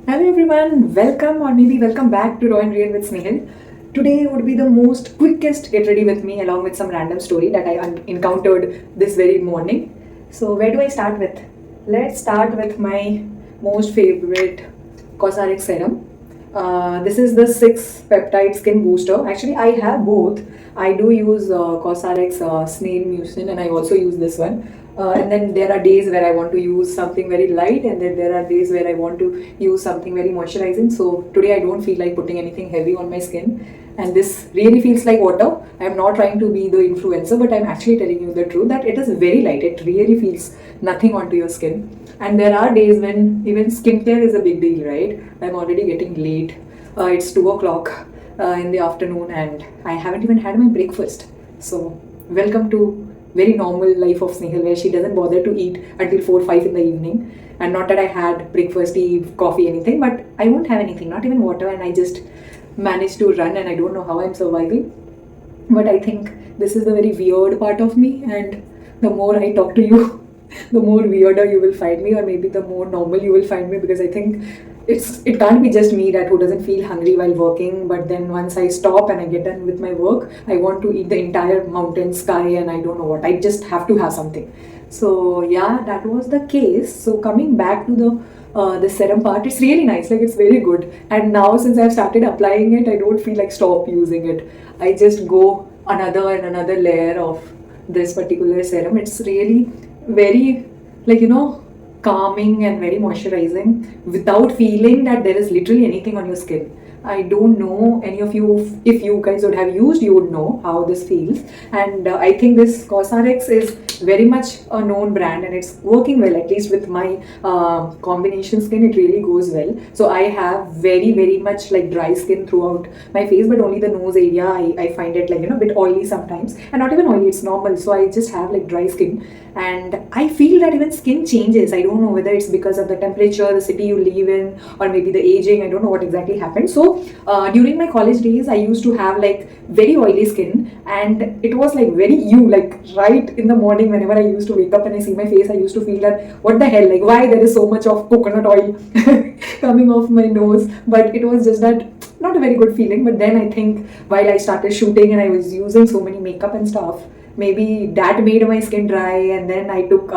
Hello everyone, welcome or maybe welcome back to Raw and Real with Snehal. Today would be the most quickest get ready with me along with some random story that I encountered this very morning. So where do I start with? Let's start with my most favorite Cosrx serum. This is the 6 peptide skin booster. Actually, I have both. I do use Cosrx snail mucin and I also use this one. And then there are days where I want to use something very light, and then there are days where I want to use something very moisturizing. So today I don't feel like putting anything heavy on my skin, and this really feels like water. I'm not trying to be the influencer, but I'm actually telling you the truth that it is very light. It really feels nothing onto your skin. And there are days when even skincare is a big deal, right? I'm already getting late. It's 2 o'clock in the afternoon, and I haven't even had my breakfast. So welcome to very normal life of Snehal, where she doesn't bother to eat until 4 5 in the evening. And not that I had breakfast, tea, coffee, anything, but I won't have anything, not even water, and I just managed to run, and I don't know how I'm surviving. But I think this is the very weird part of me, and the more I talk to you, the more weirder you will find me, or maybe the more normal you will find me, because I think it can't be just me that who doesn't feel hungry while working, but then once I stop and I get done with my work, I want to eat the entire mountain sky, and I don't know what, I just have to have something. So yeah, that was the case. So coming back to the serum part, it's really nice, like it's very good. And now since I've started applying it, I don't feel like stop using it. I just go another and another layer of this particular serum. It's really very, like, calming and very moisturizing without feeling that there is literally anything on your skin. I don't know any of you, if you guys would have used, you would know how this feels. And I think this Cosrx is very much a known brand, and it's working well, at least with my combination skin. It really goes well. So I have very much like dry skin throughout my face, but only the nose area I find it like, a bit oily sometimes, and not even oily, it's normal. So I just have like dry skin, and I feel that even skin changes. I don't know whether it's because of the temperature, the city you live in, or maybe the aging. I don't know what exactly happened. So during my college days, I used to have like very oily skin, and it was like very like right in the morning, whenever I used to wake up and I see my face, I used to feel that what the hell, like why there is so much of coconut oil coming off my nose. But it was just that not a very good feeling. But then I think while I started shooting and I was using so many makeup and stuff, maybe that made my skin dry, and then I took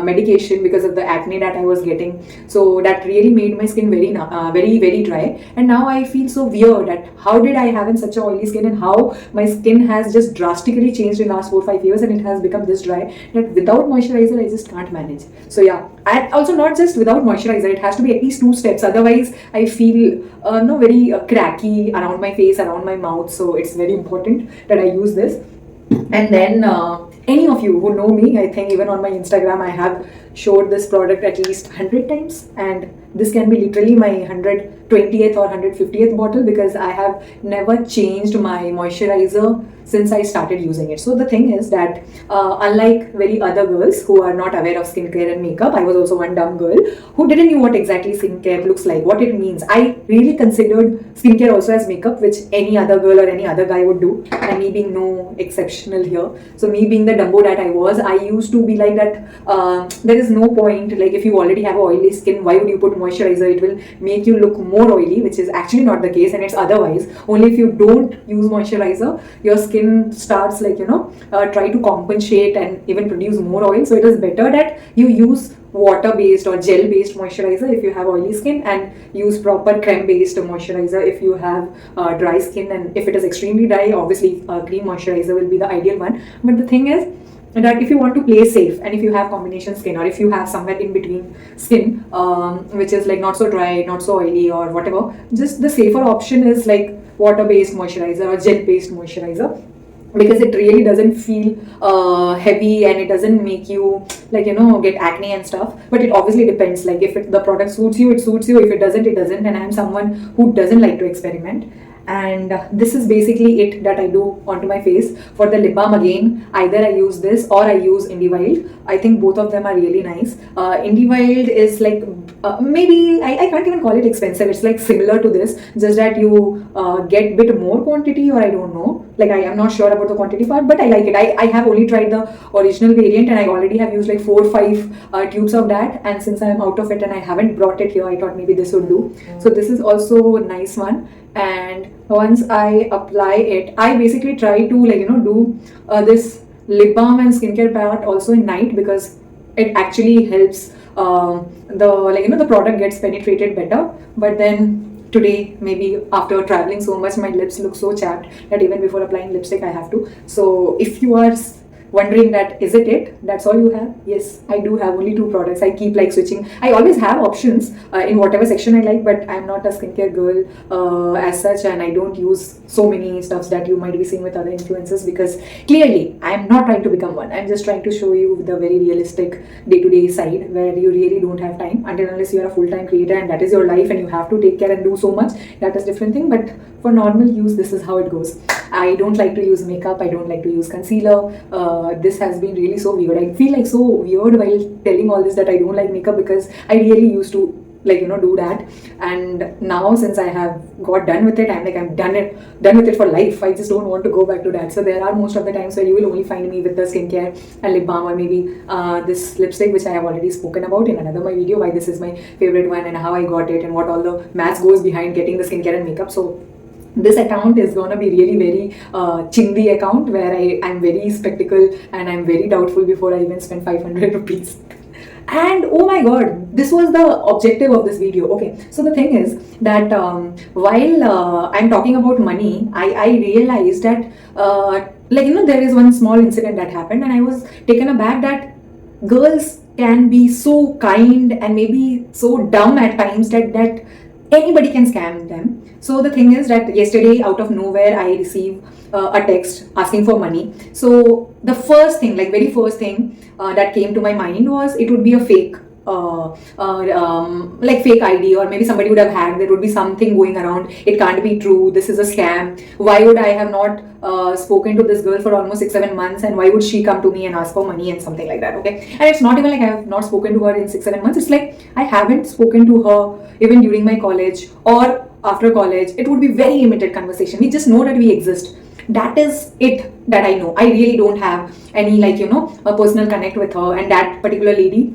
medication because of the acne that I was getting. So that really made my skin very dry, and now I feel so weird at how did I have in such a oily skin, and how my skin has just drastically changed in the last 4 5 years, and it has become this dry that without moisturizer I just can't manage. So yeah, and also not just without moisturizer, it has to be at least 2 steps, otherwise I feel no very cracky around my face, around my mouth. So it's very important that I use this. And then any of you who know me, I think even on my Instagram I have showed this product at least 100 times, and this can be literally my 120th or 150th bottle, because I have never changed my moisturizer since I started using it. So the thing is that unlike very other girls who are not aware of skincare and makeup, I was also one dumb girl who didn't know what exactly skincare looks like, what it means. I really considered skincare also as makeup, which any other girl or any other guy would do, and me being no exceptional here. So me being the dumbo that I was, I used to be like that there is no point, like if you already have oily skin, why would you put moisturizer? It will make you look more oily, which is actually not the case, and it's otherwise. Only if you don't use moisturizer, your skin starts like, try to compensate and even produce more oil. So it is better that you use water based or gel based moisturizer if you have oily skin, and use proper creme based moisturizer if you have dry skin. And if it is extremely dry, obviously cream moisturizer will be the ideal one. But the thing is that if you want to play safe, and if you have combination skin, or if you have somewhere in between skin, which is like not so dry, not so oily, or whatever, just the safer option is like water based moisturizer or gel based moisturizer, because it really doesn't feel heavy, and it doesn't make you like, get acne and stuff. But it obviously depends, like if the product suits you, it suits you. If it doesn't, it doesn't. And I'm someone who doesn't like to experiment, and this is basically it that I do onto my face. For the lip balm, again, either I use this or I use Indie Wild. I think both of them are really nice. Indie Wild is like maybe I can't even call it expensive. It's like similar to this, just that you get bit more quantity, or I don't know. like I am not sure about the quantity part, but I like it. I have only tried the original variant, and I already have used like 4 or 5 tubes of that, and since I am out of it and I haven't brought it here, I thought maybe this would do. So this is also a nice one. And once I apply it, I basically try to do this lip balm and skincare part also in night, because it actually helps the product gets penetrated better. But then today, maybe after traveling so much, my lips look so chapped that even before applying lipstick I have to. So if you are wondering that is it, that's all you have, yes, I do have only 2 products. I keep like switching. I always have options in whatever section I like, but I'm not a skincare girl as such, and I don't use so many stuffs that you might be seeing with other influencers, because clearly I'm not trying to become one. I'm just trying to show you the very realistic day-to-day side, where you really don't have time until unless you are a full-time creator and that is your life and you have to take care and do so much. That is different thing, but for normal use, this is how it goes. I don't like to use makeup, I don't like to use concealer. This has been really so weird. I feel like so weird while telling all this that I don't like makeup, because I really used to do that, and now since I have got done with it, I'm done with it for life. I just don't want to go back to that. So there are most of the times where you will only find me with the skincare and lip balm, or maybe this lipstick, which I have already spoken about in another my video, why this is my favorite one and how I got it and what all the maths goes behind getting the skincare and makeup. So this account is gonna be really very chindi account, where I'm very skeptical and I'm very doubtful before I even spend 500 rupees. And oh my god, this was the objective of this video. Okay, so the thing is that while I'm talking about money, I realized that there is one small incident that happened, and I was taken aback that girls can be so kind and maybe so dumb at times that anybody can scam them. So the thing is that yesterday, out of nowhere, I received a text asking for money. So the first thing, very first thing that came to my mind was it would be a fake fake ID, or maybe somebody would have hacked. There would be something going around. It can't be true. This is a scam. Why would I have not spoken to this girl for almost 6-7 months, and why would she come to me and ask for money and something like that? Okay, and it's not even like I have not spoken to her in 6-7 months. It's like I haven't spoken to her even during my college or after college. It would be very limited conversation. We just know that we exist. That is it that I know. I really don't have any a personal connect with her. And that particular lady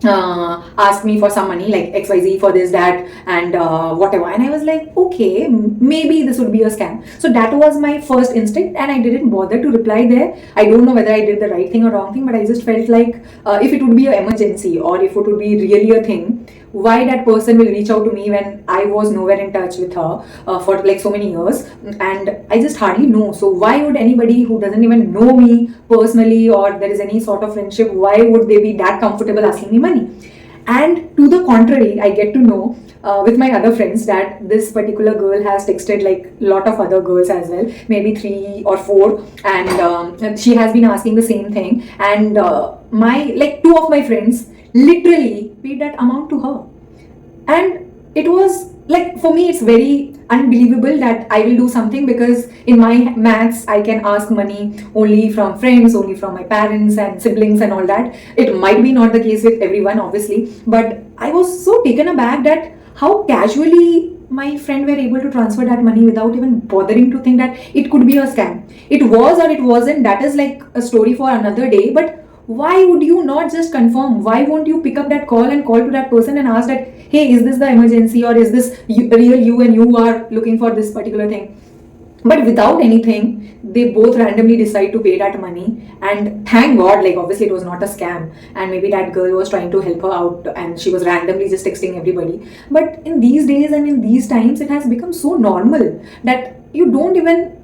asked me for some money, like XYZ for this, that, and whatever. And I was like, okay, maybe this would be a scam. So that was my first instinct, and I didn't bother to reply there. I don't know whether I did the right thing or wrong thing, but I just felt like if it would be an emergency, or if it would be really a thing, why that person will reach out to me when I was nowhere in touch with her for like so many years, and I just hardly know. So why would anybody who doesn't even know me personally, or there is any sort of friendship, why would they be that comfortable asking me money? And to the contrary, I get to know with my other friends that this particular girl has texted like a lot of other girls as well, maybe 3 or 4, and she has been asking the same thing. And my 2 of my friends literally paid that amount to her, and it was like, for me it's very unbelievable that I will do something, because in my maths I can ask money only from friends, only from my parents and siblings and all that. It might be not the case with everyone, obviously, but I was so taken aback that how casually my friend were able to transfer that money without even bothering to think that it could be a scam. It was or it wasn't, that is like a story for another day. But why would you not just confirm? Why won't you pick up that call and call to that person and ask that, hey, is this the emergency, or is this real you and you are looking for this particular thing? But without anything, they both randomly decide to pay that money. And thank God, obviously it was not a scam, and maybe that girl was trying to help her out and she was randomly just texting everybody. But in these days and in these times, it has become so normal that you don't even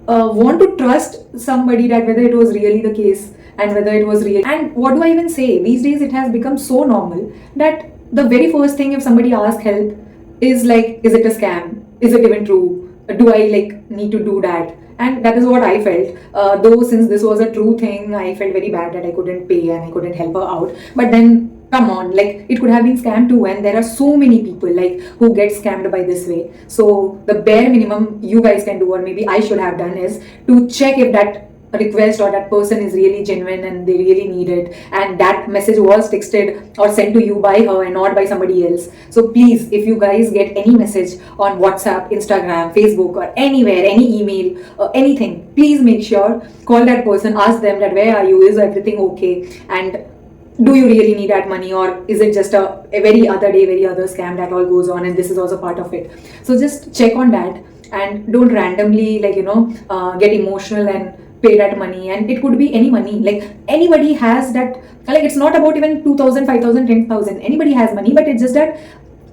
want to trust somebody, that whether it was really the case and whether it was real. And what do I even say? These days it has become so normal that the very first thing if somebody asks help is like, is it a scam? Is it even true? Do I need to do that? And that is what I felt. Though since this was a true thing, I felt very bad that I couldn't pay and I couldn't help her out. But then come on, it could have been scammed too, and there are so many people who get scammed by this way. So the bare minimum you guys can do, or maybe I should have done, is to check if that request or that person is really genuine and they really need it, and that message was texted or sent to you by her and not by somebody else. So please, if you guys get any message on WhatsApp, Instagram, Facebook, or anywhere, any email, anything, please make sure, call that person, ask them that where are you, is everything okay, and do you really need that money, or is it just a very other day, very other scam that all goes on, and this is also part of it. So just check on that, and don't randomly get emotional and pay that money. And it could be any money, like anybody has that, like it's not about even 2,000, 5,000, 10,000. Anybody has money, but it's just that,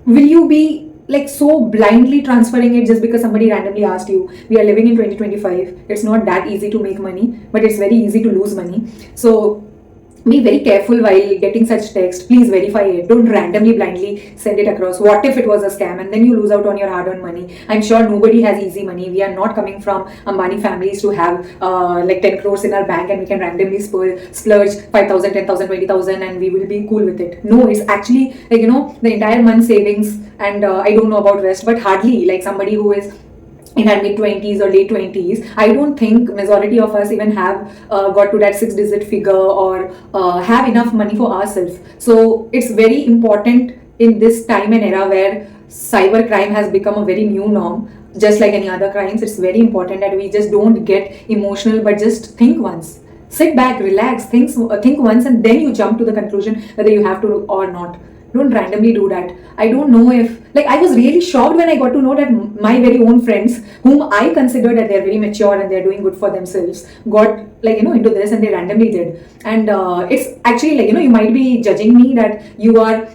will you be like so blindly transferring it just because somebody randomly asked you? We are living in 2025. It's not that easy to make money, but it's very easy to lose money. So be very careful while getting such text. Please verify it. Don't randomly blindly send it across. What if it was a scam and then you lose out on your hard-earned money? I'm sure nobody has easy money. We are not coming from Ambani families to have like 10 crores in our bank and we can randomly splurge 5,000, 10,000, 20,000 and we will be cool with it. No, it's actually the entire month savings, and I don't know about rest, but hardly, like somebody who is in our mid-20s or late 20s, I don't think majority of us even have got to that 6-digit figure or have enough money for ourselves. So it's very important in this time and era where cybercrime has become a very new norm. Just like any other crimes, it's very important that we just don't get emotional, but just think once. Sit back, relax, think once, and then you jump to the conclusion whether you have to or not. Don't randomly do that. I don't know if, like, I was really shocked when I got to know that my very own friends, whom I consider that they're very mature and they're doing good for themselves, got into this, and they randomly did. And it's actually you might be judging me that you are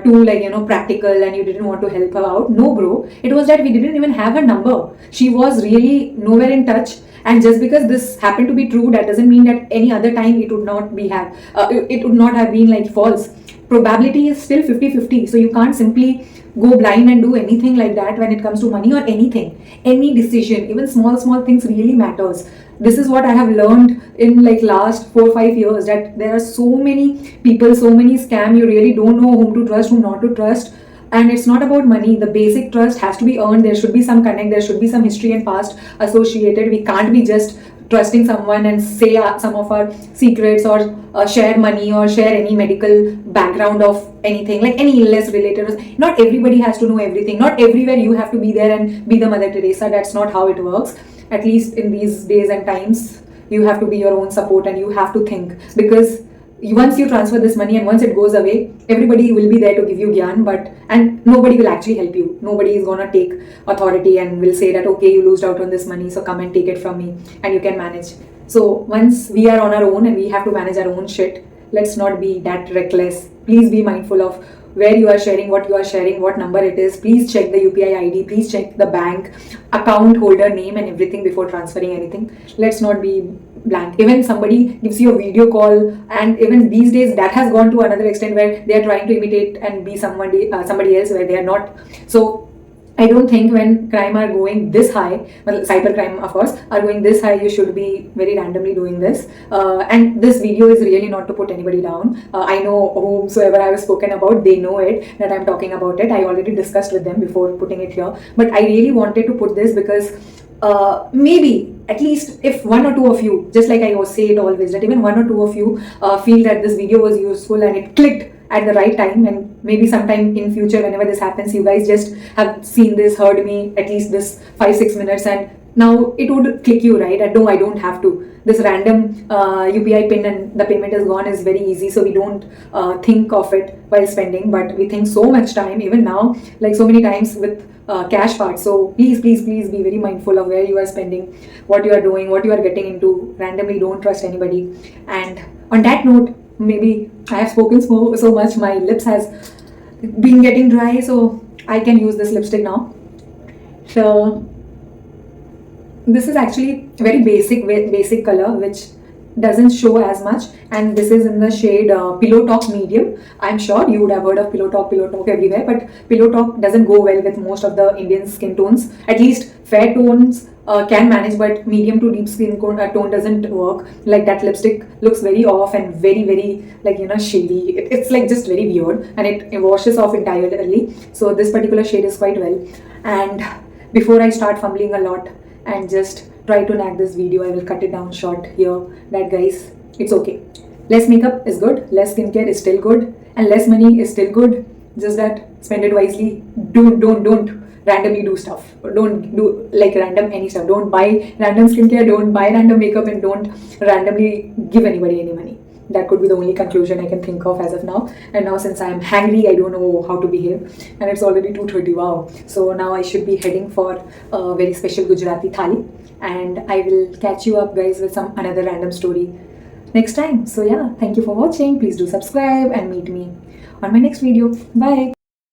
too practical and you didn't want to help her out. No, bro. It was that we didn't even have her number. She was really nowhere in touch. And just because this happened to be true, that doesn't mean that any other time it would not have been false. Probability is still 50-50, so you can't simply go blind and do anything like that when it comes to money or anything. Any decision, even small things really matters. This is what I have learned in last 4-5 years, that there are so many people, so many scam, you really don't know whom to trust, whom not to trust. And it's not about money. The basic trust has to be earned. There should be some connect, there should be some history and past associated. We can't be just trusting someone and say some of our secrets, or share money, or share any medical background of anything, like any illness related. Not everybody has to know everything. Not everywhere you have to be there and be the Mother Teresa. That's not how it works. At least in these days and times, you have to be your own support, and you have to think, because once you transfer this money and once it goes away, everybody will be there to give you gyan, and nobody will actually help you. Nobody is gonna take authority and will say that, okay, you lost out on this money, so come and take it from me and you can manage. So once we are on our own and we have to manage our own shit, let's not be that reckless. Please be mindful of where you are sharing, what you are sharing, what number it is. Please check the UPI ID, please check the bank account holder name and everything before transferring anything. Let's not be blank. Even somebody gives you a video call, and even these days that has gone to another extent where they are trying to imitate and be somebody else where they are not. So I don't think when crime are going this high, well, cybercrime of course, are going this high, you should be very randomly doing this. And this video is really not to put anybody down. I know whomsoever I have spoken about, they know it, that I'm talking about it. I already discussed with them before putting it here. But I really wanted to put this because maybe at least if one or two of you, just like I say it always, that even one or two of you feel that this video was useful and it clicked at the right time, and maybe sometime in future whenever this happens, you guys just have seen this, heard me at least this 5-6 minutes, and now it would click you, right? And no, I don't have to. This random UPI pin and the payment is gone is very easy, so we don't think of it while spending, but we think so much time, even now, like so many times with cash part. So please be very mindful of where you are spending, what you are doing, what you are getting into. Randomly don't trust anybody. And on that note, maybe I have spoken so much, my lips has been getting dry, so I can use this lipstick now. So this is actually very basic color, which doesn't show as much, and this is in the shade Pillow Talk medium. I'm sure you would have heard of Pillow Talk everywhere, but Pillow Talk doesn't go well with most of the Indian skin tones. At least fair tones can manage, but medium to deep skin tone doesn't work. Like that lipstick looks very off and very shady. It's like just very weird, and it washes off entirely. So this particular shade is quite well. And before I start fumbling a lot and just try to nag this video. I will cut it down short here. That guys, it's okay. Less makeup is good, less skincare is still good, and less money is still good. Just that spend it wisely. Don't randomly do stuff. Don't do like random any stuff. Don't buy random skincare, don't buy random makeup, and don't randomly give anybody any money. That could be the only conclusion I can think of as of now. And now since I am hangry, I don't know how to behave. And it's already 2:30. Wow. So now I should be heading for a very special Gujarati thali. And I will catch you up guys with some another random story next time. So yeah, thank you for watching. Please do subscribe and meet me on my next video. Bye.